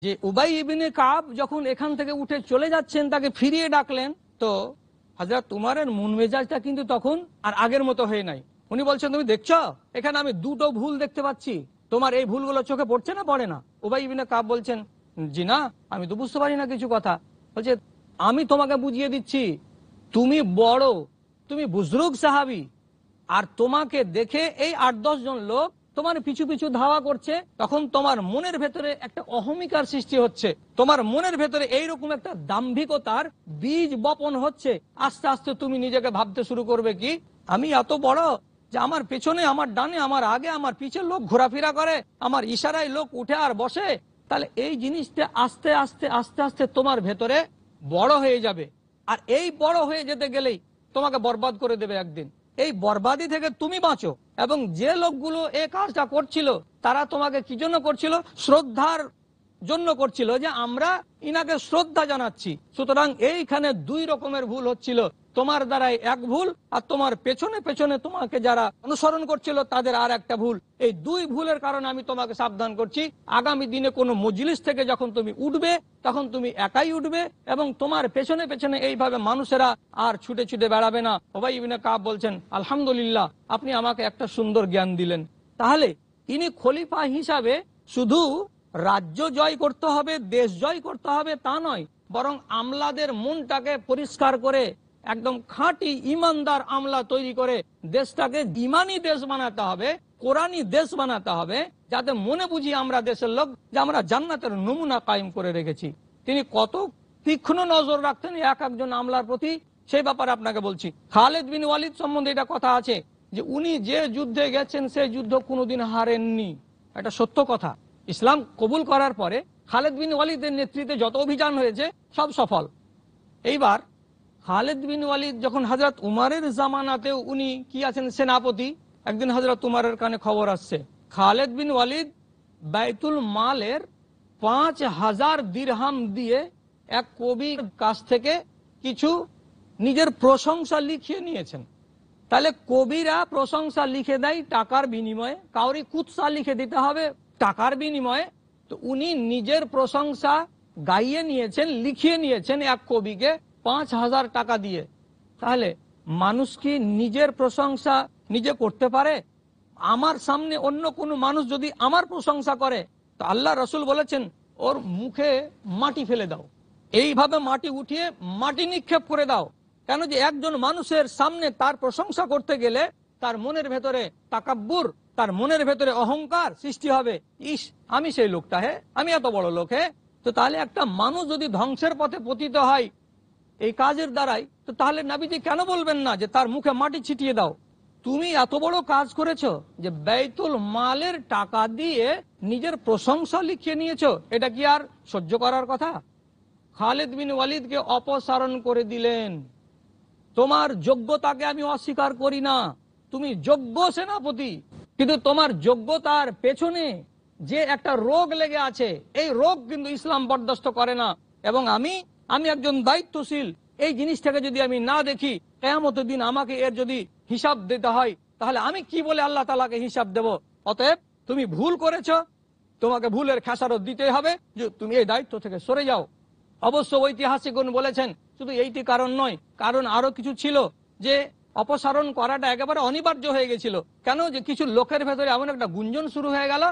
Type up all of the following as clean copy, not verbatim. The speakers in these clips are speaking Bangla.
যে উবাই ইবনে কাব যখন এখান থেকে উঠে চলে যাচ্ছেন, তাকে ফিরিয়ে ডাকলেন, তো হযরত উমরের মন মেজাজটা কিন্তু তখন আর আগের মতো হয়ে নাই। উনি বলছেন, তুমি দেখছো এখানে আমি দুটো ভুল দেখতে পাচ্ছি, তোমার এই ভুলগুলো চোখে পড়ছে না পড়ে না? উবাই ইবনে কাব বলছেন, জি না, আমি তো বুঝতে পারি না কিছু কথা। বলছে, আমি তোমাকে বুঝিয়ে দিচ্ছি, তুমি বড়, তুমি বুজরুগ সাহাবী, আর তোমাকে দেখে এই ৮-১০ জন লোক তোমার পিছু পিছু ধাওয়া করছে, তখন তোমার মনের ভেতরে একটা অহমিকার সৃষ্টি হচ্ছে, তোমার মনের ভেতরে এইরকম একটা দাম্ভিকতার বীজ বপন হচ্ছে। আস্তে আস্তে তুমি নিজেকে ভাবতে শুরু করবে কি, আমি এত বড় যে আমার পেছনে, আমার ডানে, আমার আগে, আমার পিছে লোক ঘোরাফেরা করে, আমার ইশারায় লোক উঠে আর বসে। তাহলে এই জিনিসটা আস্তে আস্তে আস্তে আস্তে তোমার ভেতরে বড় হয়ে যাবে, আর এই বড় হয়ে যেতে গেলেই তোমাকে বরবাদ করে দেবে একদিন। এই বরবাদি থেকে তুমি বাঁচো। এবং যে লোকগুলো এই কাজটা করছিল, তারা তোমাকে কি জন্য করছিল? শ্রদ্ধার জন্য করছিল, যে আমরা ইনাকে শ্রদ্ধা জানাচ্ছি। সুতরাং এইখানে দুই রকমের ভুল হচ্ছিল, তোমার দ্বারাই এক ভুল, আর তোমার পেছনে পেছনে তোমাকে যারা অনুসরণ করছিল তাদের আর একটা ভুল। এই দুই ভুলের কারণে আমি তোমাকে সাবধান করছি, আগামী দিনে কোনো মজলিস থেকে যখন তুমি উঠবে, তখন তুমি একাই উঠবে, এবং তোমার পেছনে পেছনে এইভাবে মানুষেরা আর ছুটে ছুটে বেড়াবে না। উবাই ইবনে কাব বলছেন, আলহামদুলিল্লাহ, আপনি আমাকে একটা সুন্দর জ্ঞান দিলেন। তাহলে ইনি খলিফা হিসাবে শুধু রাজ্য জয় করতে হবে, দেশ জয় করতে হবে তা নয়, বরং আমলাদের মনটাকে পরিষ্কার করে একদম খাঁটি ইমানদার আমলা তৈরি করে দেশটাকে ইমানি দেশ বানাতে হবে, কোরআনী দেশ বানাতে হবে, যাতে মনে বুঝি আমরা দেশের লোক যে আমরা জান্নাতের নমুনা কায়েম করে রেখেছি। তিনি কত তীক্ষ্ণ নজর রাখতেন এক একজন আমলার প্রতি, সেই ব্যাপারে আপনাকে বলছি। খালেদ বিন ওয়ালিদ সম্বন্ধে এটা কথা আছে যে উনি যে যুদ্ধে গেছেন সেই যুদ্ধ কোনোদিন হারেননি, এটা সত্য কথা। ইসলাম কবুল করার পরে খালেদ বিন ওয়ালিদের নেতৃত্বে যত অভিযান হয়েছে সব সফল। এইবার খালেদ বিন ওয়ালিদ যখন হযরত উমরের জামানাতেও উনি কি আছেন, সেনাপতি, একদিন হযরত উমরের কানে খবর আসছে খালেদ বিন ওয়ালিদ বাইতুল মালের ৫,০০০ দিরহাম দিয়ে এক কবির কাছ থেকে কিছু নিজের প্রশংসা লিখিয়ে নিয়েছেন। তাহলে কবিরা প্রশংসা লিখে দেয় টাকার বিনিময়ে, কাউরি কুৎসা লিখে দিতে হবে টাকার বিনিময়ে। তো উনি নিজের প্রশংসা গাইয়ে নিয়েছেন, লিখিয়ে নিয়েছেন এক কবিকে ৫,০০০ টাকা দিয়ে। তাহলে মানুষ কি নিজের প্রশংসা নিজে করতে পারে? আমার সামনে অন্য কোনো মানুষ যদি আমার প্রশংসা করে, তো আল্লাহ রসুল বলেছেন ওর মুখে মাটি ফেলে দাও, এইভাবে মাটি উঠিয়ে মাটি নিক্ষেপ করে দাও। কেন? যে একজন মানুষের সামনে তার প্রশংসা করতে গেলে তার মনের ভেতরে তাকাব্বুর, তার মনের ভেতরে অহংকার সৃষ্টি হবে, ইস আমি সেই লোকটা, হে আমি এত বড় লোক, হে। তো তাহলে একটা মানুষ যদি ধ্বংসের পথে পতিত হয় এই কাজের দ্বারাই, তো তাহলে নবীজি কেন বলবেন না যে তার মুখে মাটি ছিটিয়ে দাও? তুমি এত বড় কাজ করেছো যে বাইতুল মালের টাকা দিয়ে নিজের প্রশংসা লিখিয়ে নিয়েছো, এটা কি আর সহ্য করার কথা? খালেদ বিন ওয়ালিদকে অপসারণ করে দিলেন। তোমার যোগ্যতাকে আমি অস্বীকার করি না, তুমি যোগ্য সেনাপতি, কিন্তু তোমার যোগ্যতার পেছনে যে একটা রোগ লেগে আছে, এই রোগ কিন্তু ইসলাম বরদাস্ত করে না। এবং আমি একজন দায়িত্বশীল, এই জিনিসটাকে যদি আমি না দেখি, কিয়ামতের দিন আমাকে এর যদি হিসাব দিতে হয়, তাহলে আমি কি বলে আল্লাহ তাআলাকে হিসাব দেব? অতএব তুমি ভুল করেছো, তোমাকে ভুলের খেসারত দিতে হবে, যে তুমি এই দায়িত্ব থেকে সরে যাও। অবশ্য ঐতিহাসিকগণ বলেছেন শুধু এইটি কারণ নয়, কারণ আরো কিছু ছিল, যে অপসারণ করাটা একেবারে অনিবার্য হয়ে গেছিল। কেন? যে কিছু লোকের ভেতরে এমন একটা গুঞ্জন শুরু হয়ে গেল,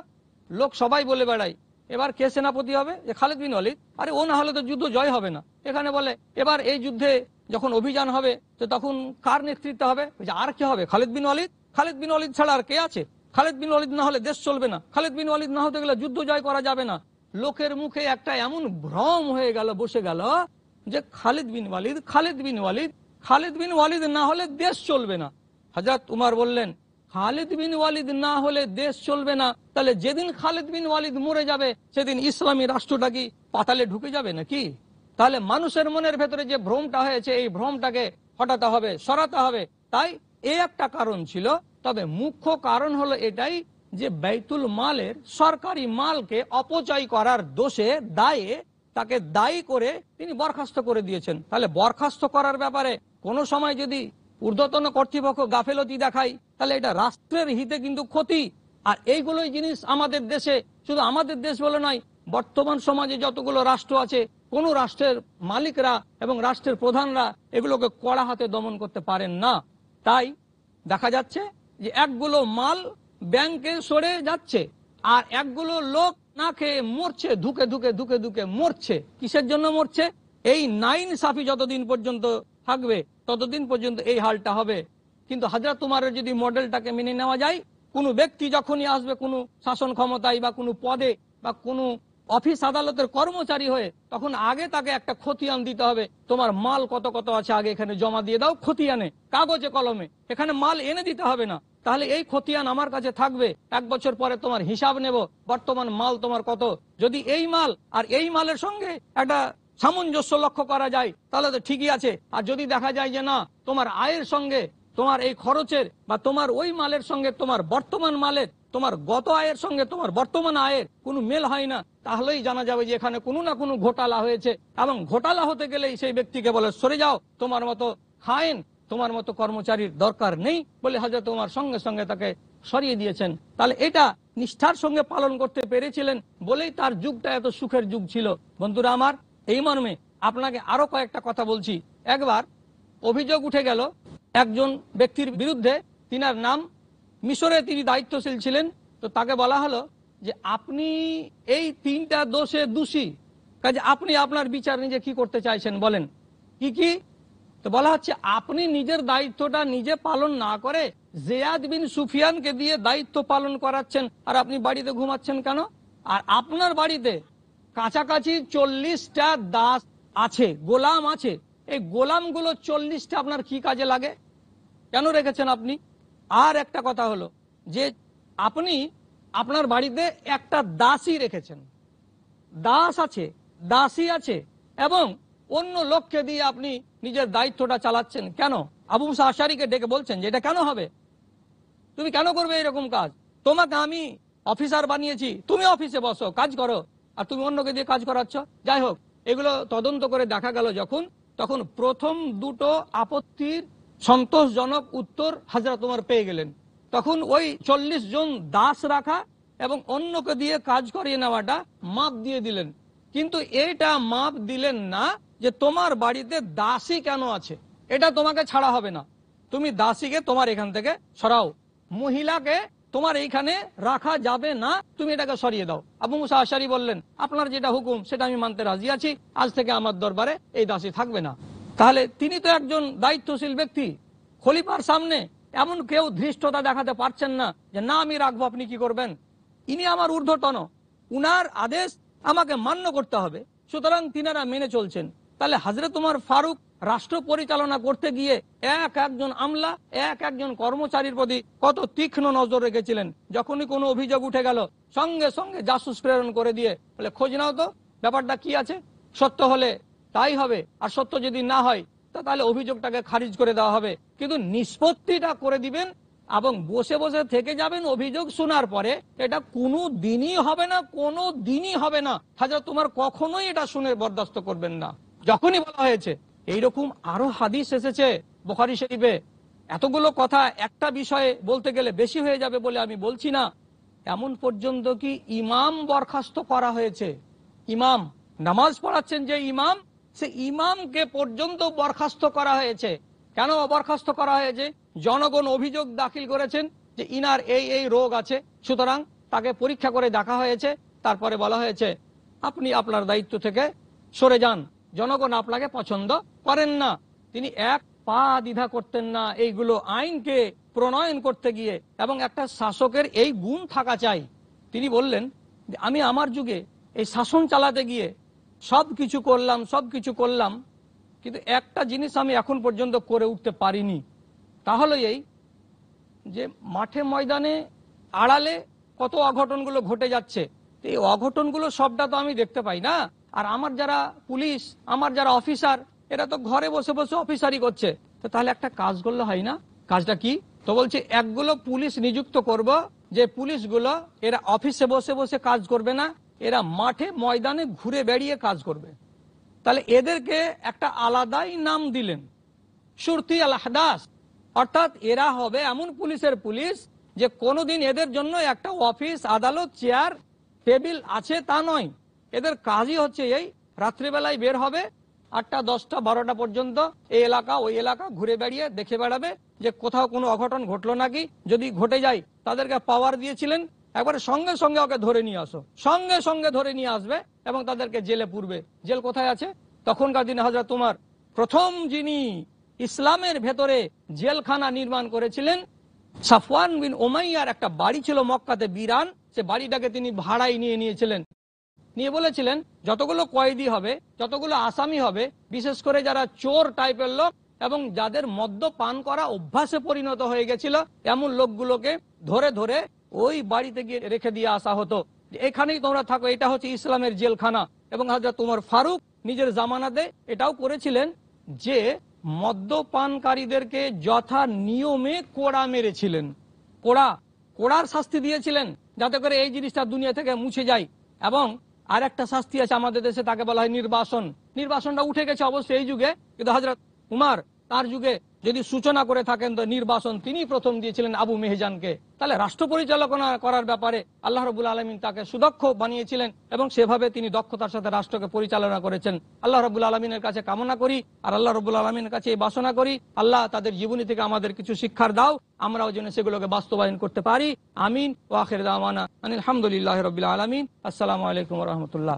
লোক সবাই বলে বেড়ায় এবার কে সেনাপতি হবে? যে খালেদ বিন ওয়ালিদ। আরে ও না হলে তো যুদ্ধ জয় হবে না। এখানে বলে এবার এই যুদ্ধে যখন অভিযান হবে, তো তখন কার নেতৃত্ব হবে? আর কে হবে? খালেদ বিন ওয়ালিদ। খালেদ বিন ওয়ালিদ ছাড়া আর কে আছে? খালেদ বিন ওয়ালিদ না হলে দেশ চলবে না, খালেদ বিন ওয়ালিদ না হতে গেলে যুদ্ধ জয় করা যাবে না। লোকের মুখে একটা এমন ভ্রম হয়ে গেল, বসে গেল, যে খালেদ বিন ওয়ালিদ, খালেদ বিন ওয়ালিদ, খালেদ বিন ওয়ালিদ না হলে দেশ চলবে না। হযরত উমর বললেন, খালেদ বিন ওয়ালিদ না হলে দেশ চলবে না, তাহলে যেদিন খালেদ বিন ওয়ালিদ মরে যাবে সেদিন ইসলামী রাষ্ট্রটা কি পাতালে ঢুকে যাবে নাকি? তাহলে মানুষের মনের ভেতরে যে ভ্রমটা হয়েছে, এই ভ্রমটাকে হটাতে হবে, সরাতে হবে। তাই এই একটা কারণ ছিল। তবে মুখ্য কারণ হলো এটাই যে বাইতুল মালের সরকারি মালকে অপচয় করার দোষে, দায়ে তাকে দায়ী করে তিনি বরখাস্ত করে দিয়েছেন। তাহলে বরখাস্ত করার ব্যাপারে কোনো সময় যদি ঊর্ধ্বতন কর্তৃপক্ষ গাফেলতি দেখায়, তাহলে এটা রাষ্ট্রের হিতে কিন্তু ক্ষতি। আর এইগুলোই জিনিস আমাদের দেশে, শুধু আমাদের দেশ বলে নয়, বর্তমান সমাজে যতগুলো রাষ্ট্র আছে কোন রাষ্ট্রের মালিকরা এবং রাষ্ট্রের প্রধানরা এগুলোকে কড়া হাতে দমন করতে পারেন না। তাই দেখা যাচ্ছে যে একগুলো মাল ব্যাংকে সরে যাচ্ছে আর একগুলো লোক না খেয়ে মরছে, ধুকে ধুকে ধুকে ধুকে মরছে। কিসের জন্য মরছে? এই নাইন সাফি যতদিন পর্যন্ত থাকবে ততদিন পর্যন্ত এই হালটা হবে। কিন্তু হযরত উমরের যদি মডেলটাকে মেনে নেওয়া যায়, কোনো ব্যক্তি যখনই আসবে কোনো শাসন ক্ষমতায় বা কোনো পদে বা কোনো অফিস আদালতের কর্মচারী হয়ে, তখন আগে তাকে একটা খতিয়ান দিতে হবে। তোমার মাল কত কত আছে আগে এখানে জমা দিয়ে দাও খতিয়ানে, কাগজে কলমে। এখানে মাল এনে দিতে হবে না, তাহলে এই খতিয়ান আমার কাছে থাকবে। 1 বছর পরে তোমার হিসাব নেব, বর্তমান মাল তোমার কত। যদি এই মাল আর এই মালের সঙ্গে একটা সামঞ্জস্য লক্ষ্য করা যায় তাহলে তো ঠিকই আছে। আর যদি দেখা যায় যে না, তোমার আয়ের সঙ্গে তোমার এই খরচের বা তোমার ওই মালের সঙ্গে তোমার বর্তমান মালের, তোমার গত আয়ের সঙ্গে তোমার বর্তমান আয়ের কোনো মেল হয় না, তাহলেই জানা যাবে যে এখানে কোনো না কোনো ঘোটালা হয়েছে। এবং ঘোটালা হতে গেলেই সেই ব্যক্তিকে বলে সরে যাও, তোমার মতো খায়েন, তোমার মতো কর্মচারীর দরকার নেই বলে হযরত ওমর সঙ্গে সঙ্গে তাকে সরিয়ে দিয়েছেন। তাহলে এটা নিষ্ঠার সঙ্গে পালন করতে পেরেছিলেন বলেই তার যুগটা এত সুখের যুগ ছিল। বন্ধুরা আমার, এই মর্মে আপনাকে আরো কয়েকটা কথা বলছি। একবার অভিযোগ উঠে গেল একজন ব্যক্তির বিরুদ্ধে, তিনার নাম, মিশরে তিনি দায়িত্বশীল ছিলেন। তো তাকে বলা হলো যে আপনি এই 3টা দোষে দোষী, কাজে আপনি আপনার বিচার নিজে কি করতে চাইছেন বলেন। কি কি? তো বলা হচ্ছে আপনি নিজের দায়িত্বটা নিজে পালন না করে জিয়াদ বিন সুফিয়ানকে দিয়ে দায়িত্ব পালন করাচ্ছেন, আর আপনি বাড়িতে ঘুমাচ্ছেন কেন? আর আপনার বাড়িতে কাছাকাছি 40টা দাস আছে, গোলাম আছে। এই গোলামগুলো 40টা আপনার কি কাজে লাগে? কেন রেখেছেন আপনি? আর একটা কথা হলো যে আপনি আপনার বাড়িতে একটা দাসী রেখেছেন, দাস আছে, দাসী আছে, এবং অন্য লোককে দিয়ে আপনি নিজের দায়িত্বটা চালাচ্ছেন কেন? আবু মুসা আশারীকে ডেকে বলছেন যে এটা কেন হবে, তুমি কেন করবে এরকম কাজ? তোমাকে আমি অফিসার বানিয়েছি, তুমি অফিসে বসো, কাজ করো, আর তুমি অন্যকে দিয়ে কাজ করাচ্ছ। যাই হোক, এগুলো তদন্ত করে দেখা গেল যখন, তখন প্রথম দুটো আপত্তির সন্তোষজনক উত্তর হযরত ওমর পেয়ে গেলেন। তখন ওই 40 জন দাস রাখা এবং অন্যকে দিয়ে কাজ করিয়ে নেওয়াটা মাপ দিয়ে দিলেন। কিন্তু এইটা মাপ দিলেন না যে তোমার বাড়িতে দাসী কেন আছে, এটা তোমাকে ছাড়া হবে না, তুমি দাসীকে তোমার এখান থেকে সরাও, মহিলাকে তোমার এইখানে রাখা যাবে না, তুমি এটাকে সরিয়ে দাও। আবু মুসা আশারী বললেন আপনার যেটা হুকুম সেটা আমি মানতে রাজি আছি, আজ থেকে আমার দরবারে এই দাসী থাকবে না। তাহলে তিনি তো একজন দায়িত্বশীল ব্যক্তি, খলিফার সামনে এমন কেউ ধৃষ্টতা দেখাতে পারছেন না যে না আমি রাখবো, আপনি কি করবেন? ইনি আমার ঊর্ধ্বতন, উনার আদেশ আমাকে মান্য করতে হবে, সুতরাং তিনারা মেনে চলছেন। তাহলে হযরত ওমর ফারুক রাষ্ট্র পরিচালনা করতে গিয়ে একজন আমলা, একজন কর্মচারীর প্রতি কত তীক্ষ্ণ নজর রেখেছিলেন। যখনই কোনো অভিযোগ উঠে গেল সঙ্গে সঙ্গে জাসুস প্রেরণ করে দিয়ে বলে খোঁজ নাও তো ব্যাপারটা কি আছে, সত্য হলে তাই হবে, আর সত্য যদি না হয় তাহলে অভিযোগটাকে খারিজ করে দেওয়া হবে। কিন্তু নিষ্পত্তিটা করে দিবেন এবং বসে বসে থেকে যাবেন অভিযোগ শোনার পরে, এটা কোনো দিনই হবে না, কোনো দিনই হবে না। হযরত ওমর কখনোই এটা শুনে বরদাস্ত করবেন না। যখনই বলা হয়েছে, এইরকম আরো হাদিস এসেছে বুখারী শরীফে, এতগুলো কথা একটা বিষয়ে বলতে গেলে বেশি হয়ে যাবে বলে আমি বলছি না। এমন পর্যন্ত কি ইমাম বরখাস্ত করা হয়েছে, ইমাম নামাজ পড়াচ্ছেন যে ইমাম, সে ইমামকে পর্যন্ত বরখাস্ত করা হয়েছে। কেন বরখাস্ত করা হয়েছে? জনগণ অভিযোগ দাখিল করেছেন যে ইনার এই এই রোগ আছে, সুতরাং তাকে পরীক্ষা করে দেখা হয়েছে, তারপরে বলা হয়েছে আপনি আপনার দায়িত্ব থেকে সরে যান, জনগণ আপনাকে পছন্দ করেন না। তিনি এক পা দ্বিধা করতেন না এইগুলো আইনকে প্রণয়ন করতে গিয়ে, এবং একটা শাসকের এই গুণ থাকা চাই। তিনি বললেন আমি আমার যুগে এই শাসন চালাতে গিয়ে সবকিছু করলাম, কিন্তু একটা জিনিস আমি এখন পর্যন্ত করে উঠতে পারিনি, তাহলে এই যে মাঠে ময়দানে আড়ালে কত অঘটনগুলো ঘটে যাচ্ছে, এই অঘটনগুলো সবটা তো আমি দেখতে পাই না। আর আমার যারা পুলিশ, আমার যারা অফিসার, এরা তো ঘরে বসে বসে অফিসারি করছে। তো তাহলে একটা কাজ করলে হয় না? কাজটা কি? তো বলছে একগুলো পুলিশ নিযুক্ত করব, যে পুলিশগুলো এরা অফিসে বসে বসে কাজ করবে না, এরা মাঠে ময়দানে ঘুরে বেড়িয়ে কাজ করবে। তাহলে এদেরকে একটা আলাদাই নাম দিলেন, শুরতি আল আহদাস, অর্থাৎ এরা হবে এমন পুলিশের পুলিশ যে কোনোদিন এদের জন্য একটা অফিস, আদালত, চেয়ার, টেবিল আছে তা নয়, এদের কাজই হচ্ছে এই রাত্রিবেলায় বের হবে, 8টা 10টা 12টা পর্যন্ত এই এলাকা ওই এলাকা ঘুরে বেড়িয়ে দেখে বেড়াবে যে কোথাও কোনো অঘটন ঘটলো নাকি। যদি ঘটে যায় তাদেরকে পাওয়ার দিয়েছিলেন একবারে সঙ্গে সঙ্গে ওকে ধরে নিয়ে আসো, সঙ্গে সঙ্গে ধরে নিয়ে আসবে এবং তাদেরকে জেলে পুরবে। জেল কোথায় আছে? তখনকার দিনে হযরত উমর প্রথম যিনি ইসলামের ভেতরে জেলখানা নির্মাণ করেছিলেন, সাফওয়ান বিন উমাইয়ার একটা বাড়ি ছিল মক্কাতে বিরান, সে বাড়িটাকে তিনি ভাড়ায় নিয়ে নিয়েছিলেন। নিয়ে বলেছিলেন যতগুলো কয়েদি হবে, যতগুলো আসামি হবে, বিশেষ করে যারা চোর টাইপের লোক এবং যাদের মদ্যপান করা অভ্যাসে পরিণত হয়ে গেছিল, এমন লোকগুলোকে ধরে ধরে ওই বাড়িতে গিয়ে রেখে দিয়ে আসা হতো। এখানেই তোমরা থাকো, এটা হচ্ছে ইসলামের জেলখানা। এবং হযরত উমর ফারুক নিজের জামানাতে এটাও করেছিলেন যে মদ্যপানকারীদেরকে যথা নিয়মে কোড়া মেরেছিলেন, কোড়ার শাস্তি দিয়েছিলেন যাতে করে এই জিনিসটা দুনিয়া থেকে মুছে যায়। এবং আর একটা শাস্তি আছে আমাদের দেশে, তাকে বলা হয় নির্বাসন। নির্বাসনটা উঠে গেছে অবশ্যই এই যুগে, কিন্তু হযরত উমর তার যুগে যদি সূচনা করে থাকেন তো নির্বাসন তিনি প্রথম দিয়েছিলেন আবু মেহজানকে। তাহলে রাষ্ট্র পরিচালনা করার ব্যাপারে আল্লাহ রাব্বুল আলামিন তাকে সুদক্ষ বানিয়েছিলেন এবং সেভাবে তিনি দক্ষতার সাথে রাষ্ট্রকে পরিচালনা করেছেন। আল্লাহ রাব্বুল আলামিনের কাছে কামনা করি আর আল্লাহ রাব্বুল আলামিনের কাছে এই বাসনা করি, আল্লাহ তাদের জীবনী থেকে আমাদের কিছু শিক্ষার দাও, আমরাও যেন সেগুলোকে বাস্তবায়ন করতে পারি। আমিন। ওয়া আখির দাওয়ানা আনিল হামদুলিল্লাহি রাব্বিল আলামিন। আসসালামু আলাইকুম ওয়া রাহমাতুল্লাহ।